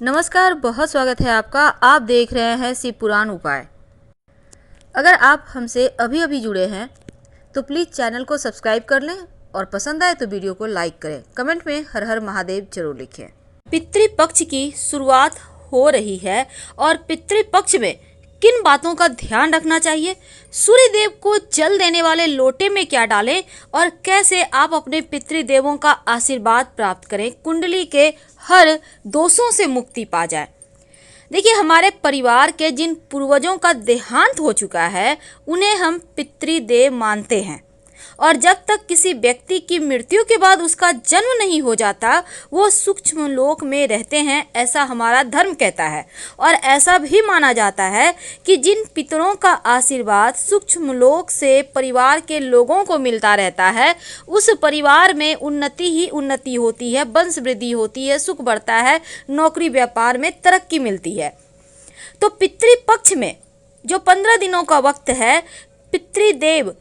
नमस्कार, बहुत स्वागत है आपका। आप देख रहे हैं शिव पुराण उपाय। अगर आप हमसे अभी अभी जुड़े हैं तो प्लीज़ चैनल को सब्सक्राइब कर लें और पसंद आए तो वीडियो को लाइक करें। कमेंट में हर हर महादेव जरूर लिखें। पितृपक्ष की शुरुआत हो रही है और पितृपक्ष में किन बातों का ध्यान रखना चाहिए, सूर्य देव को जल देने वाले लोटे में क्या डालें और कैसे आप अपने पितृदेवों का आशीर्वाद प्राप्त करें, कुंडली के हर दोषों से मुक्ति पा जाए। देखिए, हमारे परिवार के जिन पूर्वजों का देहांत हो चुका है उन्हें हम पितृदेव मानते हैं और जब तक किसी व्यक्ति की मृत्यु के बाद उसका जन्म नहीं हो जाता वो सूक्ष्म लोक में रहते हैं, ऐसा हमारा धर्म कहता है। और ऐसा भी माना जाता है कि जिन पितरों का आशीर्वाद सूक्ष्म लोक से परिवार के लोगों को मिलता रहता है उस परिवार में उन्नति ही उन्नति होती है, वंश वृद्धि होती है, सुख बढ़ता है, नौकरी व्यापार में तरक्की मिलती है। तो पितृपक्ष में जो 15 दिनों का वक्त है, पितृदेव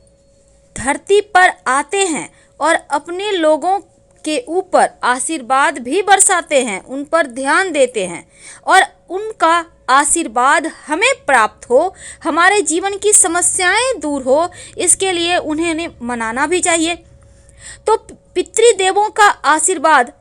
धरती पर आते हैं और अपने लोगों के ऊपर आशीर्वाद भी बरसाते हैं, उन पर ध्यान देते हैं और उनका आशीर्वाद हमें प्राप्त हो, हमारे जीवन की समस्याएं दूर हो, इसके लिए उन्हें मनाना भी चाहिए। तो पितृदेवों का आशीर्वाद,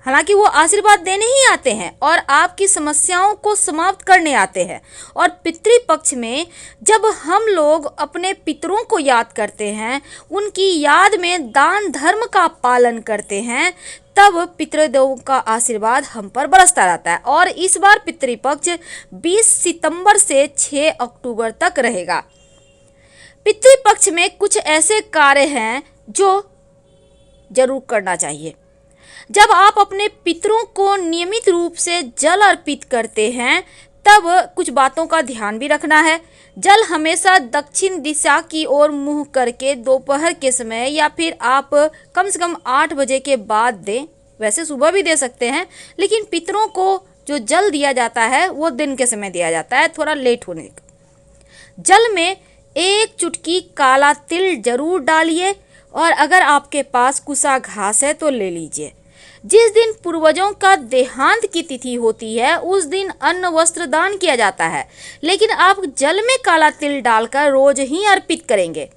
हालांकि वो आशीर्वाद देने ही आते हैं और आपकी समस्याओं को समाप्त करने आते हैं। और पितृपक्ष में जब हम लोग अपने पितरों को याद करते हैं, उनकी याद में दान धर्म का पालन करते हैं, तब पितृदेवों का आशीर्वाद हम पर बरसता रहता है। और इस बार पितृपक्ष 20 सितंबर से 6 अक्टूबर तक रहेगा। पितृपक्ष में कुछ ऐसे कार्य हैं जो जरूर करना चाहिए। जब आप अपने पितरों को नियमित रूप से जल अर्पित करते हैं तब कुछ बातों का ध्यान भी रखना है। जल हमेशा दक्षिण दिशा की ओर मुंह करके दोपहर के समय या फिर आप कम से कम 8 बजे के बाद दें। वैसे सुबह भी दे सकते हैं, लेकिन पितरों को जो जल दिया जाता है वो दिन के समय दिया जाता है, थोड़ा लेट होने का। जल में 1 चुटकी काला तिल जरूर डालिए और अगर आपके पास कुसा घास है तो ले लीजिए। जिस दिन पूर्वजों का देहांत की तिथि होती है उस दिन अन्न वस्त्र दान किया जाता है, लेकिन आप जल में काला तिल डालकर रोज ही अर्पित करेंगे।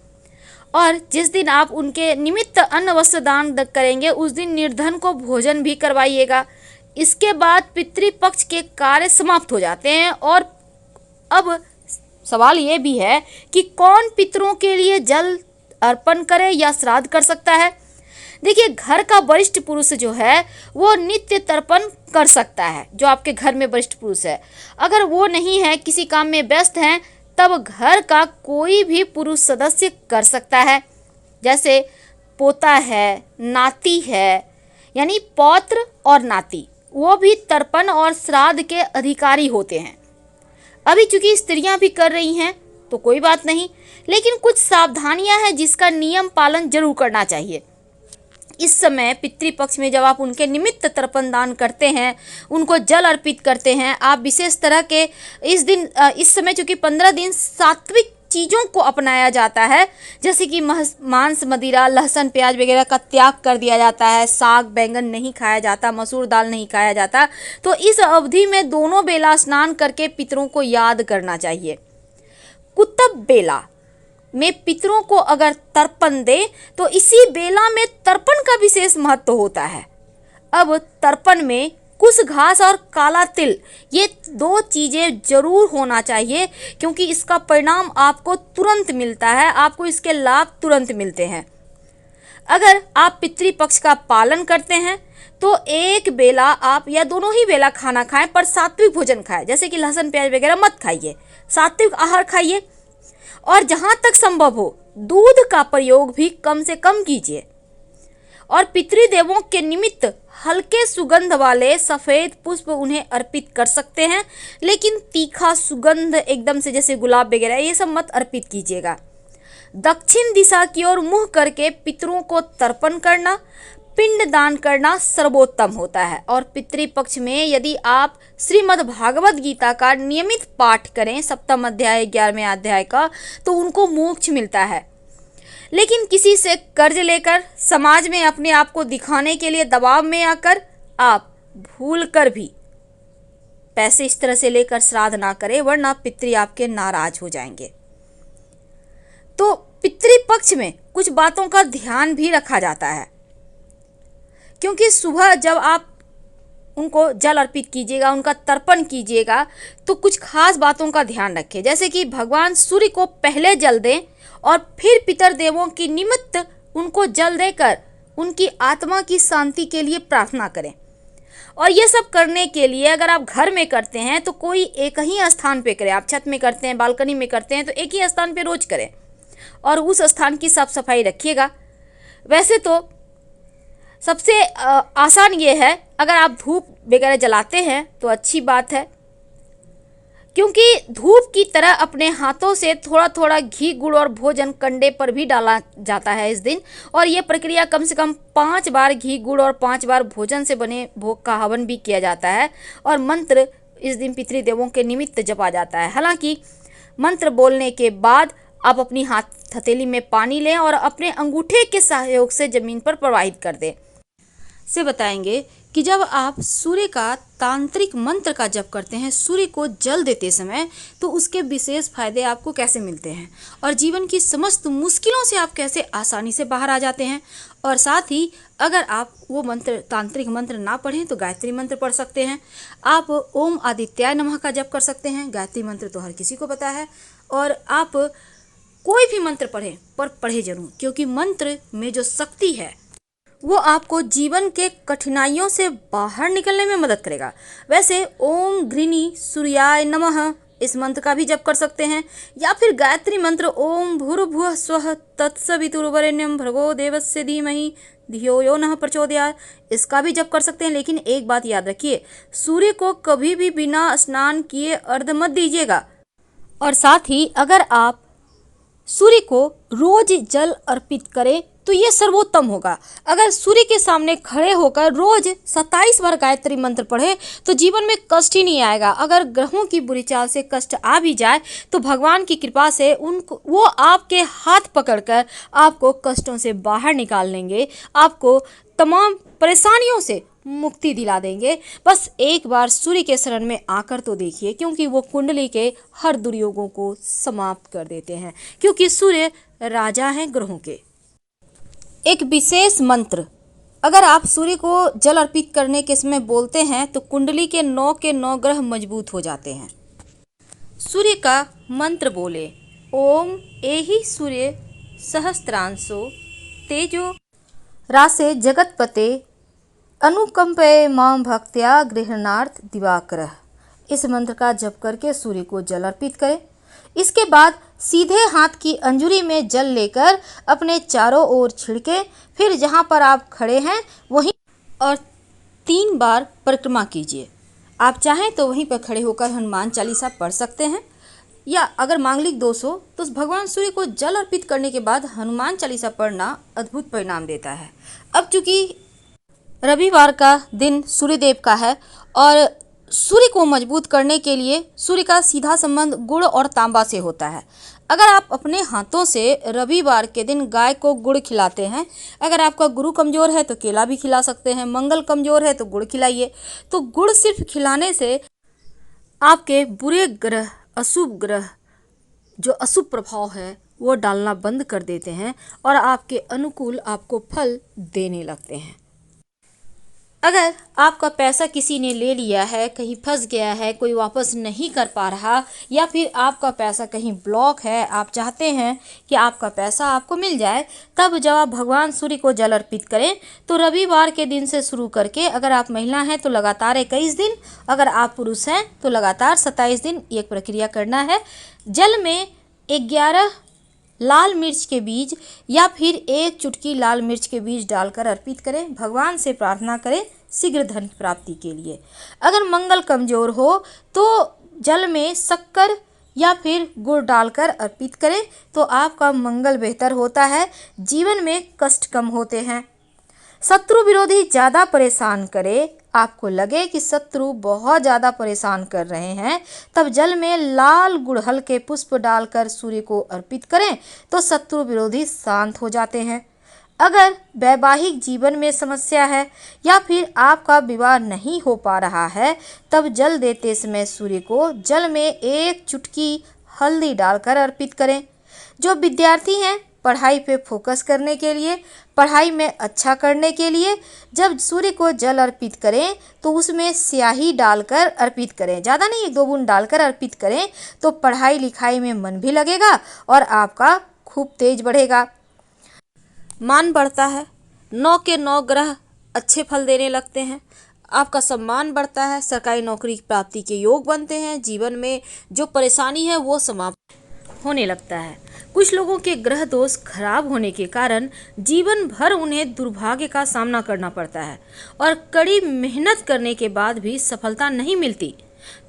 और जिस दिन आप उनके निमित्त अन्न वस्त्र दान करेंगे उस दिन निर्धन को भोजन भी करवाइएगा। इसके बाद पितृपक्ष के कार्य समाप्त हो जाते हैं। और अब सवाल ये भी है कि कौन पितरों के लिए जल अर्पण करे या श्राद्ध कर सकता है। देखिए, घर का वरिष्ठ पुरुष जो है वो नित्य तर्पण कर सकता है। जो आपके घर में वरिष्ठ पुरुष है, अगर वो नहीं है, किसी काम में व्यस्त हैं, तब घर का कोई भी पुरुष सदस्य कर सकता है। जैसे पोता है, नाती है, यानी पौत्र और नाती, वो भी तर्पण और श्राद्ध के अधिकारी होते हैं। अभी चूंकि स्त्रियां भी कर रही हैं तो कोई बात नहीं, लेकिन कुछ सावधानियां हैं जिसका नियम पालन जरूर करना चाहिए। इस समय पितृपक्ष में जब आप उनके निमित्त तर्पण दान करते हैं, उनको जल अर्पित करते हैं, आप विशेष तरह के इस समय चूंकि 15 दिन सात्विक चीज़ों को अपनाया जाता है, जैसे कि मांस, मदिरा, लहसुन, प्याज वगैरह का त्याग कर दिया जाता है, साग बैंगन नहीं खाया जाता, मसूर दाल नहीं खाया जाता। तो इस अवधि में दोनों बेला स्नान करके पितरों को याद करना चाहिए। कुतुब बेला में पितरों को अगर तर्पण दे तो इसी बेला में तर्पण का विशेष महत्व होता है। अब तर्पण में कुश घास और काला तिल, ये 2 चीज़ें जरूर होना चाहिए, क्योंकि इसका परिणाम आपको तुरंत मिलता है, आपको इसके लाभ तुरंत मिलते हैं। अगर आप पितृपक्ष का पालन करते हैं तो एक बेला आप या दोनों ही बेला खाना खाएं, पर सात्विक भोजन खाएं, जैसे कि लहसुन प्याज वगैरह मत खाइए, सात्विक आहार खाइए। और जहाँ तक संभव हो दूध का प्रयोग भी कम से कम कीजिए। और पितृदेवों के निमित्त हल्के सुगंध वाले सफ़ेद पुष्प उन्हें अर्पित कर सकते हैं, लेकिन तीखा सुगंध एकदम से जैसे गुलाब वगैरह ये सब मत अर्पित कीजिएगा। दक्षिण दिशा की ओर मुँह करके पितरों को तर्पण करना, पिंड दान करना सर्वोत्तम होता है। और पितृपक्ष में यदि आप श्रीमद् भागवत गीता का नियमित पाठ करें, 7वां अध्याय 11वें अध्याय का, तो उनको मोक्ष मिलता है। लेकिन किसी से कर्ज लेकर, समाज में अपने आप को दिखाने के लिए दबाव में आकर आप भूल कर भी पैसे इस तरह से लेकर श्राद्ध ना करें, वरना पितृ आपके नाराज हो जाएंगे। तो पितृपक्ष में कुछ बातों का ध्यान भी रखा जाता है, क्योंकि सुबह जब आप उनको जल अर्पित कीजिएगा, उनका तर्पण कीजिएगा, तो कुछ खास बातों का ध्यान रखें। जैसे कि भगवान सूर्य को पहले जल दें और फिर पितर देवों की निमित्त उनको जल देकर उनकी आत्मा की शांति के लिए प्रार्थना करें। और ये सब करने के लिए अगर आप घर में करते हैं तो कोई एक ही स्थान पे करें। आप छत में करते हैं, बालकनी में करते हैं, तो एक ही स्थान पे रोज करें और उस स्थान की साफ सफाई रखिएगा। वैसे तो सबसे आसान ये है, अगर आप धूप वगैरह जलाते हैं तो अच्छी बात है, क्योंकि धूप की तरह अपने हाथों से थोड़ा थोड़ा घी, गुड़ और भोजन कंडे पर भी डाला जाता है इस दिन। और ये प्रक्रिया कम से कम 5 बार घी, गुड़ और 5 बार भोजन से बने भोग का हवन भी किया जाता है। और मंत्र इस दिन पितृदेवों के निमित्त जपा जाता है। हालांकि मंत्र बोलने के बाद आप अपनी हाथ हथेली में पानी लें और अपने अंगूठे के सहयोग से जमीन पर प्रवाहित कर दें। से बताएंगे कि जब आप सूर्य का तांत्रिक मंत्र का जप करते हैं, सूर्य को जल देते समय, तो उसके विशेष फायदे आपको कैसे मिलते हैं और जीवन की समस्त मुश्किलों से आप कैसे आसानी से बाहर आ जाते हैं। और साथ ही अगर आप वो मंत्र, तांत्रिक मंत्र ना पढ़ें तो गायत्री मंत्र पढ़ सकते हैं। आप ओम आदित्याय नमः का जप कर सकते हैं। गायत्री मंत्र तो हर किसी को पता है। और आप कोई भी मंत्र पढ़ें, पर पढ़े जरूर, क्योंकि मंत्र में जो शक्ति है वो आपको जीवन के कठिनाइयों से बाहर निकलने में मदद करेगा। वैसे ओम घृणी सूर्याय नमः इस मंत्र का भी जप कर सकते हैं, या फिर गायत्री मंत्र ओम भूर्भुवः स्वः तत्सवितुर्वरेण्यं भर्गो देवस्य धीमहि धियो यो नः प्रचोदयात् इसका भी जप कर सकते हैं। लेकिन एक बात याद रखिए, सूर्य को कभी भी बिना स्नान किए अर्घ्य मत दीजिएगा। और साथ ही अगर आप सूर्य को रोज जल अर्पित करें तो ये सर्वोत्तम होगा। अगर सूर्य के सामने खड़े होकर रोज 27 बार गायत्री मंत्र पढ़े तो जीवन में कष्ट ही नहीं आएगा। अगर ग्रहों की बुरी चाल से कष्ट आ भी जाए तो भगवान की कृपा से उनको वो आपके हाथ पकड़कर आपको कष्टों से बाहर निकाल लेंगे, आपको तमाम परेशानियों से मुक्ति दिला देंगे। बस एक बार सूर्य के शरण में आकर तो देखिए, क्योंकि वो कुंडली के हर दुर्योगों को समाप्त कर देते हैं, क्योंकि सूर्य राजा हैं ग्रहों के। एक विशेष मंत्र अगर आप सूर्य को जल अर्पित करने के समय बोलते हैं तो कुंडली के 9 के 9 ग्रह मजबूत हो जाते हैं। सूर्य का मंत्र बोले, ओम एहि सूर्य सहस्त्रांशो तेजो रासे जगतपते अनुकंपे मां भक्त्या गृहणार्थ दिवाकर। इस मंत्र का जप करके सूर्य को जल अर्पित करें। इसके बाद सीधे हाथ की अंजुरी में जल लेकर अपने चारों ओर छिड़के, फिर जहां पर आप खड़े हैं वहीं और 3 बार परिक्रमा कीजिए। आप चाहें तो वहीं पर खड़े होकर हनुमान चालीसा पढ़ सकते हैं, या अगर मांगलिक दोष हो तो भगवान सूर्य को जल अर्पित करने के बाद हनुमान चालीसा पढ़ना अद्भुत परिणाम देता है। अब चूंकि रविवार का दिन सूर्यदेव का है और सूर्य को मजबूत करने के लिए सूर्य का सीधा संबंध गुड़ और तांबा से होता है। अगर आप अपने हाथों से रविवार के दिन गाय को गुड़ खिलाते हैं, अगर आपका गुरु कमज़ोर है तो केला भी खिला सकते हैं, मंगल कमज़ोर है तो गुड़ खिलाइए। तो गुड़ सिर्फ खिलाने से आपके बुरे ग्रह, अशुभ ग्रह, जो अशुभ प्रभाव है वो डालना बंद कर देते हैं और आपके अनुकूल आपको फल देने लगते हैं। अगर आपका पैसा किसी ने ले लिया है, कहीं फंस गया है, कोई वापस नहीं कर पा रहा, या फिर आपका पैसा कहीं ब्लॉक है, आप चाहते हैं कि आपका पैसा आपको मिल जाए, तब जब आप भगवान सूर्य को जल अर्पित करें तो रविवार के दिन से शुरू करके, अगर आप महिला हैं तो लगातार 21 दिन, अगर आप पुरुष हैं तो लगातार 27 दिन ये प्रक्रिया करना है। जल में 11 लाल मिर्च के बीज या फिर 1 चुटकी लाल मिर्च के बीज डालकर अर्पित करें। भगवान से प्रार्थना करें शीघ्र धन प्राप्ति के लिए। अगर मंगल कमजोर हो तो जल में शक्कर या फिर गुड़ डालकर अर्पित करें तो आपका मंगल बेहतर होता है, जीवन में कष्ट कम होते हैं। शत्रु विरोधी ज़्यादा परेशान करे, आपको लगे कि शत्रु बहुत ज़्यादा परेशान कर रहे हैं, तब जल में लाल गुड़हल के पुष्प डालकर सूर्य को अर्पित करें तो शत्रु विरोधी शांत हो जाते हैं। अगर वैवाहिक जीवन में समस्या है या फिर आपका विवाह नहीं हो पा रहा है, तब जल देते समय सूर्य को जल में 1 चुटकी हल्दी डालकर अर्पित करें। जो विद्यार्थी हैं, पढ़ाई पे फोकस करने के लिए, पढ़ाई में अच्छा करने के लिए जब सूर्य को जल अर्पित करें तो उसमें स्याही डालकर अर्पित करें। ज़्यादा नहीं, 1-2 बूंद डालकर अर्पित करें तो पढ़ाई लिखाई में मन भी लगेगा और आपका खूब तेज बढ़ेगा, मान बढ़ता है। 9 के 9 ग्रह अच्छे फल देने लगते हैं, आपका सम्मान बढ़ता है, सरकारी नौकरी की प्राप्ति के योग बनते हैं, जीवन में जो परेशानी है वो समाप्त होने लगता है। कुछ लोगों के ग्रह दोष खराब होने के कारण जीवन भर उन्हें दुर्भाग्य का सामना करना पड़ता है और कड़ी मेहनत करने के बाद भी सफलता नहीं मिलती।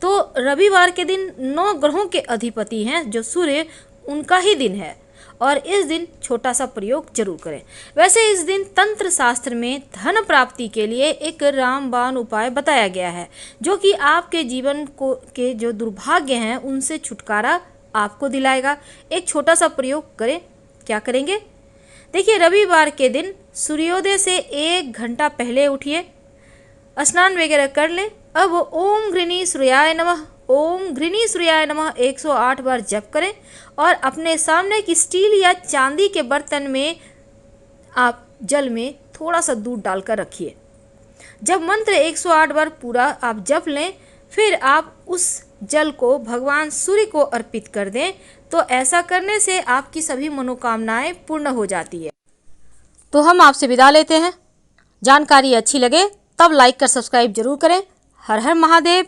तो रविवार के दिन 9 ग्रहों के अधिपति हैं जो सूर्य, उनका ही दिन है और इस दिन छोटा सा प्रयोग जरूर करें। वैसे इस दिन तंत्र शास्त्र में धन प्राप्ति के लिए एक रामबाण उपाय बताया गया है जो कि आपके जीवन को के जो दुर्भाग्य हैं उनसे छुटकारा आपको दिलाएगा। एक छोटा सा प्रयोग करें। क्या करेंगे? देखिए, रविवार के दिन सूर्योदय से 1 घंटा पहले उठिए, स्नान वगैरह कर लें। अब ओम घृणी सूर्याय नमः, ओम घृणी सूर्याय नमः 108 बार जप करें और अपने सामने की स्टील या चांदी के बर्तन में आप जल में थोड़ा सा दूध डालकर रखिए। जब मंत्र 108 बार पूरा आप जप लें, फिर आप उस जल को भगवान सूर्य को अर्पित कर दें। तो ऐसा करने से आपकी सभी मनोकामनाएं पूर्ण हो जाती है। तो हम आपसे विदा लेते हैं। जानकारी अच्छी लगे तब लाइक कर सब्सक्राइब जरूर करें। हर हर महादेव।